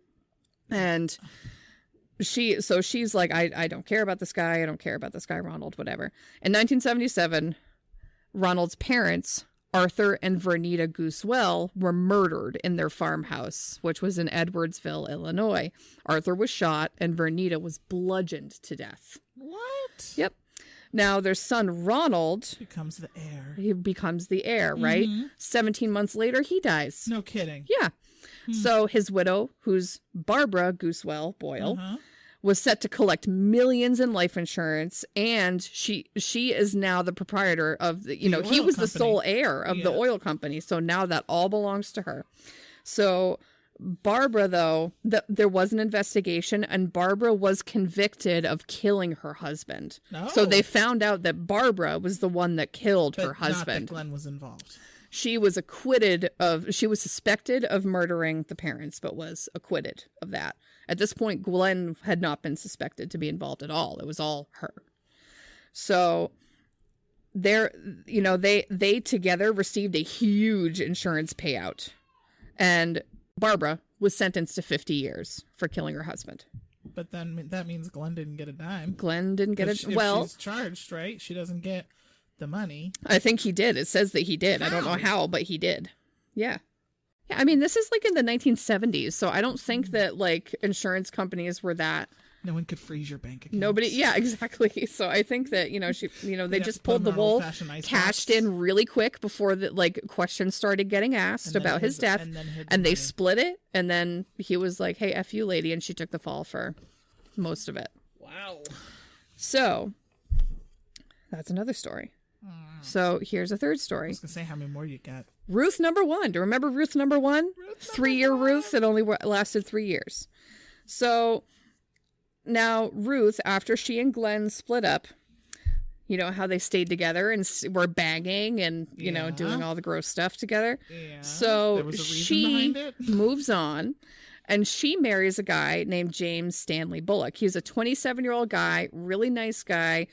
And she's like, I don't care about this guy. I don't care about this guy, Ronald, whatever. In 1977, Ronald's parents, Arthur and Vernita Goosewell, were murdered in their farmhouse, which was in Edwardsville, Illinois. Arthur was shot and Vernita was bludgeoned to death. What? Yep. Now, their son, Ronald... becomes the heir. He becomes the heir, right? 17 months later, he dies. No kidding. Yeah. So his widow, who's Barbara Goosewell Boyle, was set to collect millions in life insurance, and she is now the proprietor of the, he was the sole heir of the oil company, so now that all belongs to her. So Barbara, though, there was an investigation, and Barbara was convicted of killing her husband. No. So they found out that Barbara was the one that killed her husband. Not that Glenn was involved. She was suspected of murdering the parents, but was acquitted of that. At this point, Glenn had not been suspected to be involved at all. It was all her. So they together received a huge insurance payout. And Barbara was sentenced to 50 years for killing her husband. But then that means Glenn didn't get a dime. Glenn didn't get it. Well, she's charged, right? She doesn't get the money. I think he did. It says that he did. How? I don't know how, but he did. Yeah. Yeah. I mean, this is like in the 1970s, so I don't think that like insurance companies were that. No one could freeze your bank account. Nobody. Yeah, exactly. So I think that, they just pulled the wool, cashed in really quick before the like questions started getting asked about his death, and they split it. And then he was like, "Hey, F you, lady," and she took the fall for most of it. Wow. So that's another story. So here's a third story. I was gonna say, how many more you got? Ruth number 1. Do you remember Ruth number 1? 3-year Ruth that only lasted 3 years. So now Ruth, after she and Glenn split up, you know how they stayed together and were banging and doing all the gross stuff together. Yeah. So she moves on, and she marries a guy named James Stanley Bullock. He's a 27-year-old guy, really nice guy.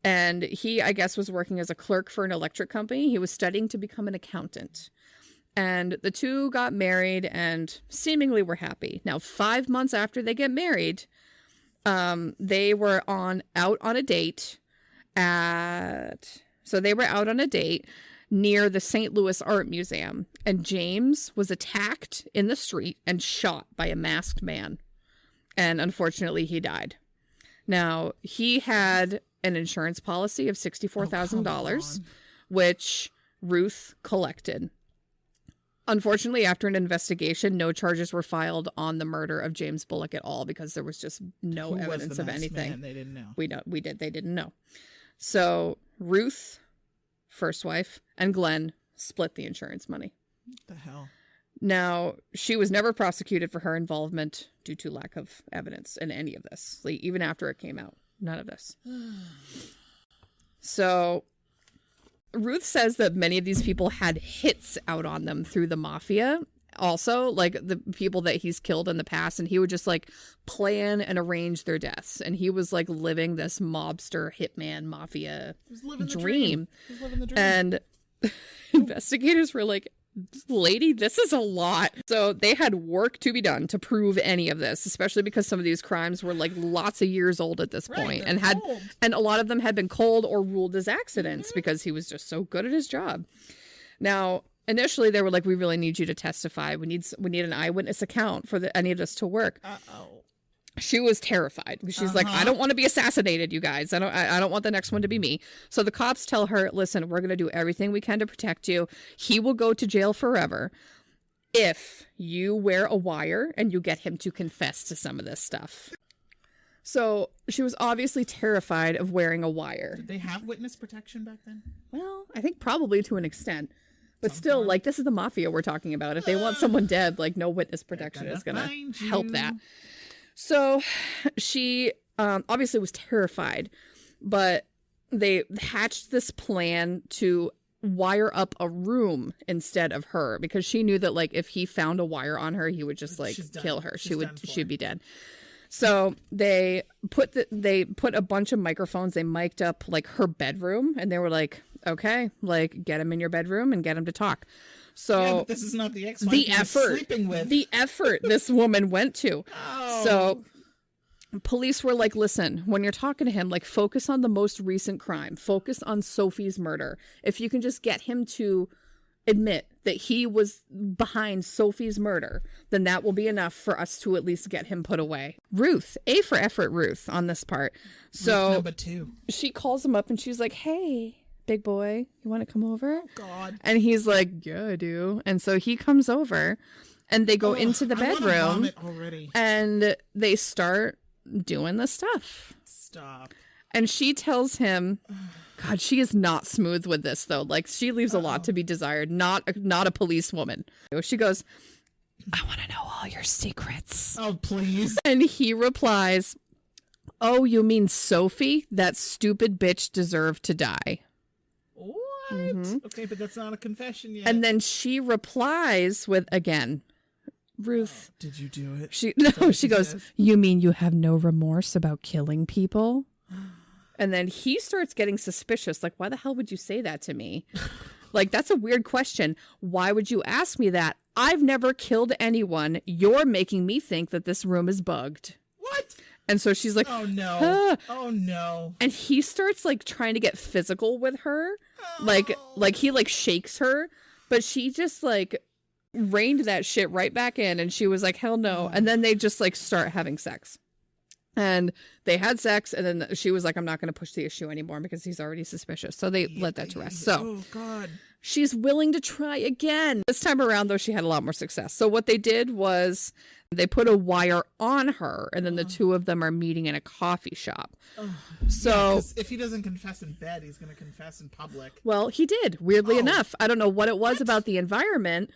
And he, I guess, was working as a clerk for an electric company. He was studying to become an accountant. And the two got married and seemingly were happy. Now, 5 months after they get married, they were out on a date near the St. Louis Art Museum. And James was attacked in the street and shot by a masked man. And unfortunately, he died. Now, he had an insurance policy of $64,000, which Ruth collected. Unfortunately, after an investigation, no charges were filed on the murder of James Bullock at all because there was just no evidence of anything. Man? They didn't know. They didn't know. So Ruth, first wife, and Glenn split the insurance money. What the hell? Now, she was never prosecuted for her involvement due to lack of evidence in any of this. Like, even after it came out, none of this. So Ruth says that many of these people had hits out on them through the mafia. Also, like the people that he's killed in the past, and he would just like plan and arrange their deaths. And he was like living this mobster hitman mafia dream. He was living the dream. And investigators were like, lady, this is a lot. So they had work to be done to prove any of this, especially because some of these crimes were like lots of years old at this point, and and a lot of them had been cold or ruled as accidents because he was just so good at his job. Now, initially they were like, we really need you to testify. We need an eyewitness account for any of this to work. She was terrified. She's like, I don't want to be assassinated, you guys. I don't want the next one to be me. So the cops tell her, listen, we're going to do everything we can to protect you. He will go to jail forever if you wear a wire and you get him to confess to some of this stuff. So she was obviously terrified of wearing a wire. Did they have witness protection back then? Well, I think probably to an extent. But still, like, this is the mafia we're talking about. If they want someone dead, like, no witness protection is going to help that. So she obviously was terrified, but they hatched this plan to wire up a room instead of her, because she knew that, like, if he found a wire on her, he would just like kill her. She'd be dead. So they put a bunch of microphones. They mic'd up like her bedroom, and they were like, okay, like, get him in your bedroom and get him to talk. So yeah, but this is not the ex-wife sleeping with. The effort this woman went to. Oh. So police were like, listen, when you're talking to him, like, focus on the most recent crime. Focus on Sophie's murder. If you can just get him to admit that he was behind Sophie's murder, then that will be enough for us to at least get him put away. Ruth, A for effort, Ruth, on this part. So number 2. She calls him up and she's like, hey, big boy, you want to come over? Oh, God. And he's like, yeah, I do. And so he comes over and they go into the bedroom and they start doing the stuff. Stop. And she tells him, God, she is not smooth with this, though. Like, she leaves a lot to be desired. Not a policewoman. She goes, I want to know all your secrets. Oh, please. And he replies, oh, you mean Sophie? That stupid bitch deserved to die. What? Mm-hmm. Okay, but that's not a confession yet. And then she replies with, again, Ruth. Did you do it? She goes, you mean you have no remorse about killing people? And then he starts getting suspicious. Like, why the hell would you say that to me? Like, that's a weird question. Why would you ask me that? I've never killed anyone. You're making me think that this room is bugged. What? And so she's like, oh no. Oh no. And he starts like trying to get physical with her. Oh. Like he like shakes her, but she just like reined that shit right back in. And she was like, hell no. And then they just like start having sex. And they had sex, and then she was like, I'm not going to push the issue anymore because he's already suspicious. So they let that to rest. So oh, God. She's willing to try again. This time around, though, she had a lot more success. So what they did was they put a wire on her, and then the two of them are meeting in a coffee shop. So yeah, if he doesn't confess in bed, he's going to confess in public. Well, he did, weirdly enough. I don't know what it was about the environment,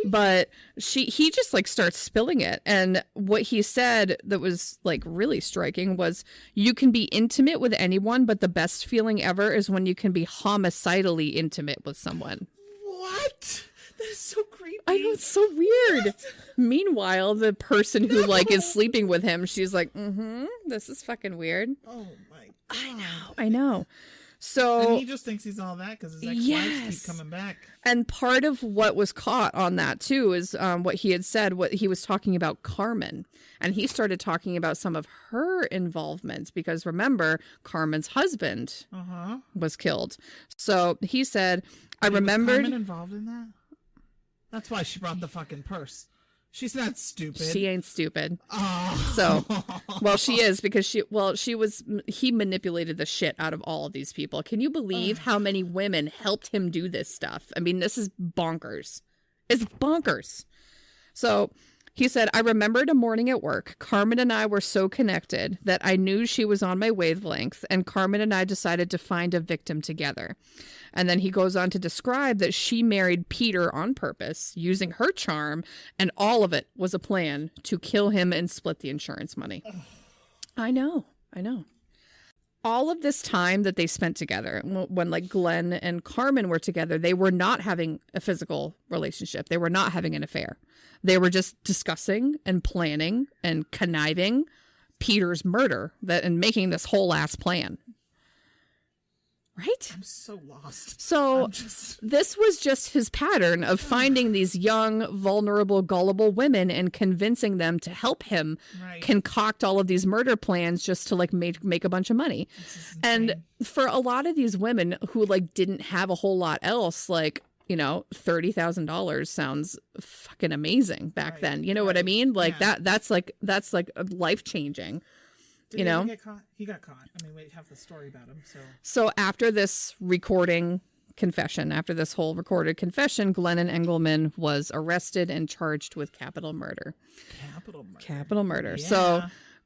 but he just like starts spilling it. And what he said that was like really striking was, you can be intimate with anyone, but the best feeling ever is when you can be homicidally intimate with someone. What? That is so creepy. I know, it's so weird. What? Meanwhile, the person who like is sleeping with him, she's like, this is fucking weird. Oh my God. I know. So and he just thinks he's all that because his ex-wives keep coming back. And part of what was caught on that too is what he had said. What he was talking about Carmen, and he started talking about some of her involvement because remember, Carmen's husband was killed. So he said, "I remembered." Was Carmen involved in that? That's why she brought the fucking purse. She's not stupid. She ain't stupid. Oh. So, well, she is because he manipulated the shit out of all of these people. Can you believe how many women helped him do this stuff? I mean, this is bonkers. It's bonkers. So he said, I remembered a morning at work. Carmen and I were so connected that I knew she was on my wavelength, and Carmen and I decided to find a victim together. And then he goes on to describe that she married Peter on purpose, using her charm, and all of it was a plan to kill him and split the insurance money. I know. All of this time that they spent together, when like Glenn and Carmen were together, they were not having a physical relationship. They were not having an affair. They were just discussing and planning and conniving Peter's murder and making this whole ass plan. Right? I'm so lost. So this was just his pattern of finding these young, vulnerable, gullible women and convincing them to help him concoct all of these murder plans just to like make a bunch of money. And for a lot of these women who like didn't have a whole lot else, like, you know, $30,000 sounds fucking amazing back then. You know what I mean? Like that's like life changing. Did he get caught? He got caught. I mean, we have the story about him. So after this recording confession, after this whole recorded confession, Glennon Engleman was arrested and charged with capital murder. Capital murder. Yeah. So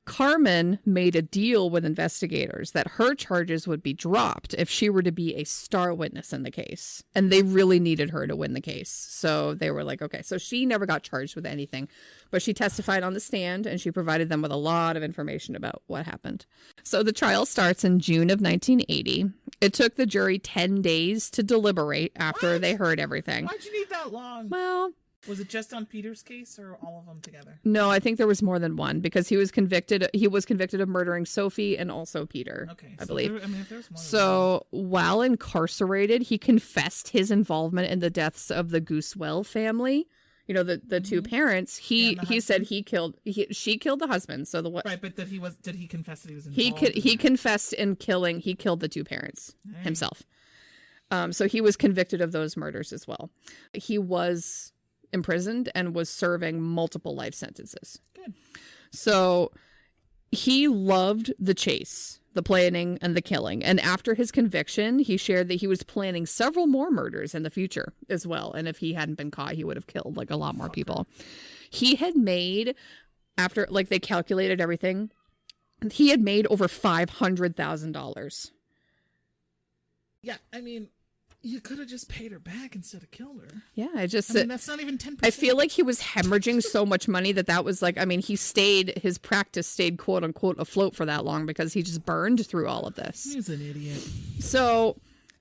Carmen made a deal with investigators that her charges would be dropped if she were to be a star witness in the case. And they really needed her to win the case. So they were like, okay, so she never got charged with anything, but she testified on the stand and she provided them with a lot of information about what happened. So the trial starts in June of 1980. It took the jury 10 days to deliberate after they heard everything. Why'd you need that long? Well, was it just on Peter's case or all of them together? No, I think there was more than one because he was convicted of murdering Sophie and also Peter, I believe. If there's more so while incarcerated, he confessed his involvement in the deaths of the Goosewell family. You know, the two parents. He said she killed the husband. So but did he confess that he was involved? He confessed in killing. He killed the two parents himself. So he was convicted of those murders as well. He was imprisoned and was serving multiple life sentences. Good. So he loved the chase, the planning, and the killing. And after his conviction, he shared that he was planning several more murders in the future as well. And if he hadn't been caught, he would have killed like a lot more people. He had made, after like they calculated everything, he had made over $500,000. Yeah, I mean, you could have just paid her back instead of killed her. Yeah, that's not even 10%. I feel like he was hemorrhaging so much money that was like, I mean, his practice stayed quote unquote afloat for that long because he just burned through all of this. He's an idiot. So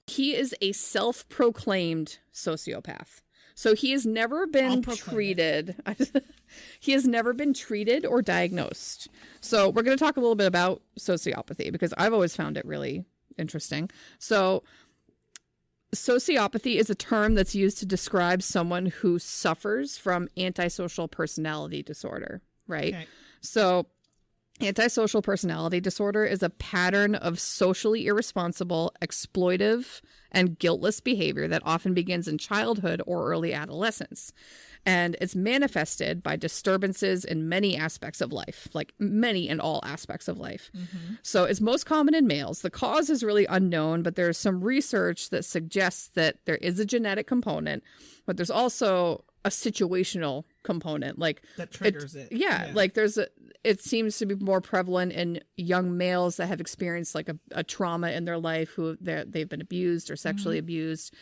he is a self-proclaimed sociopath. So he has never been treated. He has never been treated or diagnosed. So we're going to talk a little bit about sociopathy because I've always found it really interesting. So sociopathy is a term that's used to describe someone who suffers from antisocial personality disorder, right? Okay. So antisocial personality disorder is a pattern of socially irresponsible, exploitive, and guiltless behavior that often begins in childhood or early adolescence. And it's manifested by disturbances in many aspects of life, like many and all aspects of life. Mm-hmm. So it's most common in males. The cause is really unknown, but there's some research that suggests that there is a genetic component, but there's also a situational component. Like that triggers it. Yeah, like it seems to be more prevalent in young males that have experienced like a trauma in their life, who they've been abused or sexually abused,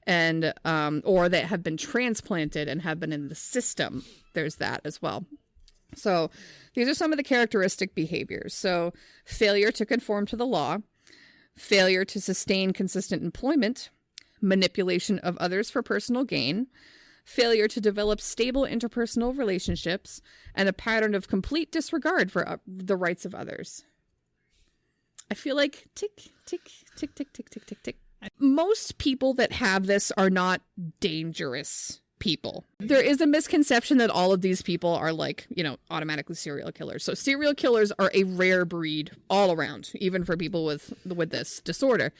and or that have been transplanted and have been in the system. There's that as well. So these are some of the characteristic behaviors. So failure to conform to the law, failure to sustain consistent employment, manipulation of others for personal gain, failure to develop stable interpersonal relationships, and a pattern of complete disregard for the rights of others. I feel like tick, tick, tick, tick, tick, tick, tick, tick. Most people that have this are not dangerous people. There is a misconception that all of these people are like, you know, automatically serial killers. So serial killers are a rare breed all around, even for people with this disorder.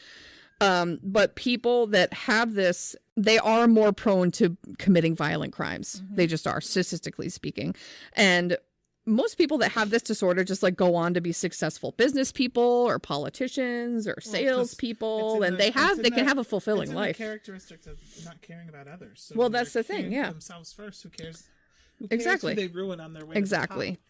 But people that have this, they are more prone to committing violent crimes. Mm-hmm. They just are, statistically speaking. And most people that have this disorder just like go on to be successful business people or politicians or sales people, and they can have a fulfilling life. The characteristics of not caring about others. So well, that's the thing. Yeah, themselves first. Who cares? Exactly. Who they ruin on their way. Exactly. To the top.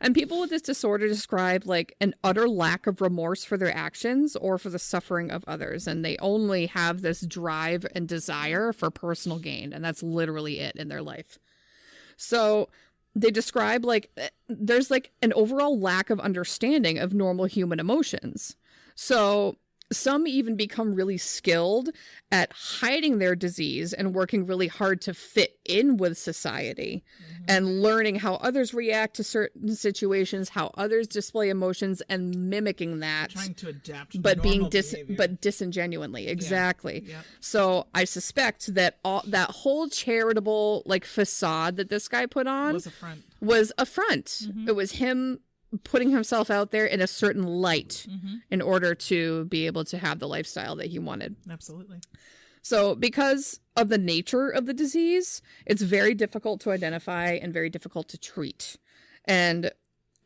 And people with this disorder describe like an utter lack of remorse for their actions or for the suffering of others. And they only have this drive and desire for personal gain. And that's literally it in their life. So they describe like there's like an overall lack of understanding of normal human emotions. So some even become really skilled at hiding their disease and working really hard to fit in with society and learning how others react to certain situations, how others display emotions, and mimicking that. Trying to adapt to but being behavior. disingenuinely. Exactly. Yeah. Yep. So I suspect that that whole charitable like facade that this guy put on was a front. It was him putting himself out there in a certain light in order to be able to have the lifestyle that he wanted. Absolutely. So because of the nature of the disease, it's very difficult to identify and very difficult to treat. And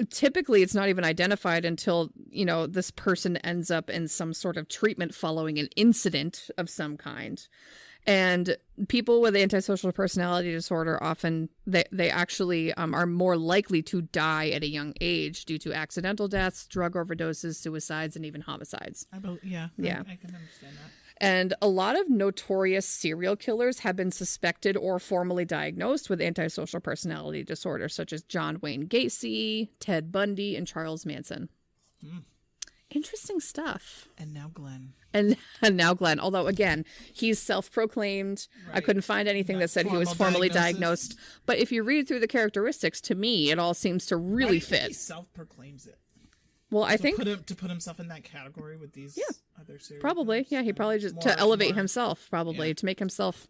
typically it's not even identified until, you know, this person ends up in some sort of treatment following an incident of some kind. And people with antisocial personality disorder often, they actually are more likely to die at a young age due to accidental deaths, drug overdoses, suicides, and even homicides. I can understand that. And a lot of notorious serial killers have been suspected or formally diagnosed with antisocial personality disorder, such as John Wayne Gacy, Ted Bundy, and Charles Manson. Interesting stuff. And now Glenn. And now Glenn, although again, he's self-proclaimed. Right. I couldn't find anything that said he was formally diagnosed. But if you read through the characteristics, to me, it all seems to really fit. He self-proclaims it. Well, I think to put himself in that category with these other serial probably. killers. Yeah, he probably just to elevate himself, probably to make himself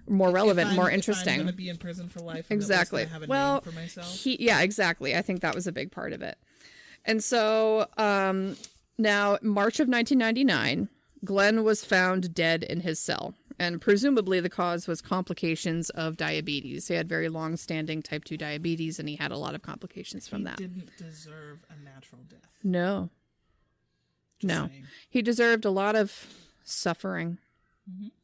more relevant, more interesting. I'm going to be in prison for life. Exactly. Have a name for myself. Exactly. I think that was a big part of it. And so now, March of 1999, Glenn was found dead in his cell. And presumably the cause was complications of diabetes. He had very long-standing type 2 diabetes, and he had a lot of complications from that. He didn't deserve a natural death. No. Just saying. He deserved a lot of suffering.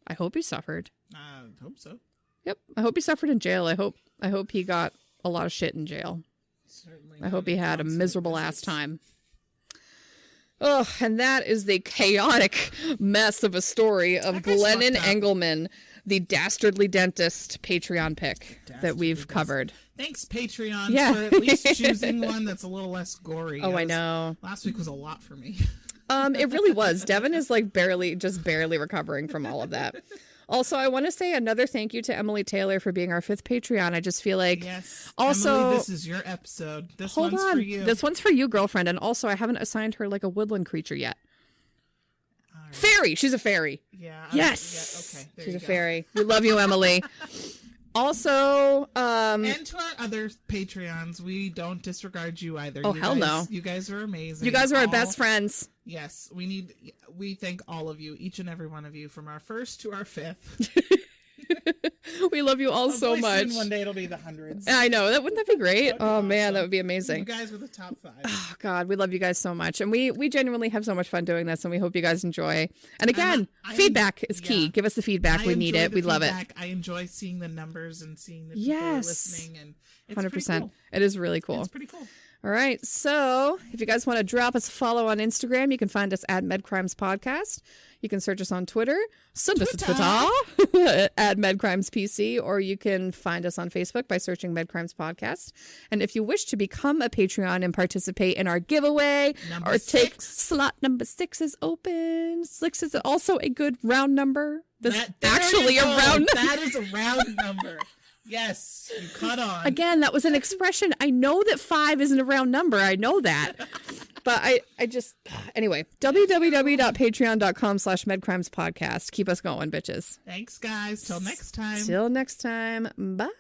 I hope he suffered. I hope so. Yep. I hope he suffered in jail. I hope he got a lot of shit in jail. Certainly. I hope he had a miserable ass time. Oh, and that is the chaotic mess of a story of Glennon Engleman, the dastardly dentist Patreon pick that we've covered. Thanks, Patreon, for at least choosing one that's a little less gory. I know. Last week was a lot for me. It really was. Devin is like barely recovering from all of that. Also, I want to say another thank you to Emily Taylor for being our 5th Patreon. I just feel like also Emily, this is your episode. This one's for you. This one's for you, girlfriend. And also, I haven't assigned her like a woodland creature yet. Right. Fairy. She's a fairy. Yeah. Yes. Okay. There She's a fairy. We love you, Emily. Also, and to our other Patreons, we don't disregard you either. Oh, hell no. You guys are amazing. You guys are our best friends. Yes, we thank all of you, each and every one of you, from our 1st to our 5th. We love you all so much. Soon, one day it'll be the hundreds. I know. Wouldn't that be great? Oh, man, that would be amazing. You guys were the top 5. Oh, God, we love you guys so much. And we genuinely have so much fun doing this, and we hope you guys enjoy. And again, feedback is key. Give us the feedback. We need it. We love it. I enjoy seeing the numbers and seeing the people listening. And it's 100%. Cool. It is really cool. It's pretty cool. All right. So if you guys want to drop us a follow on Instagram, you can find us at MedCrimes Podcast. You can search us on Twitter. Send us a Twitter at MedCrimes PC, or you can find us on Facebook by searching MedCrimes Podcast. And if you wish to become a Patreon and participate in our giveaway, take slot number 6 is open. 6 is also a good round number. That's actually a round number. That is a round number. Yes, you caught on. Again, that was an expression. I know that 5 isn't a round number. I know that. But I just, anyway, www.patreon.com/medcrimespodcast. Keep us going, bitches. Thanks, guys. Till next time. Bye.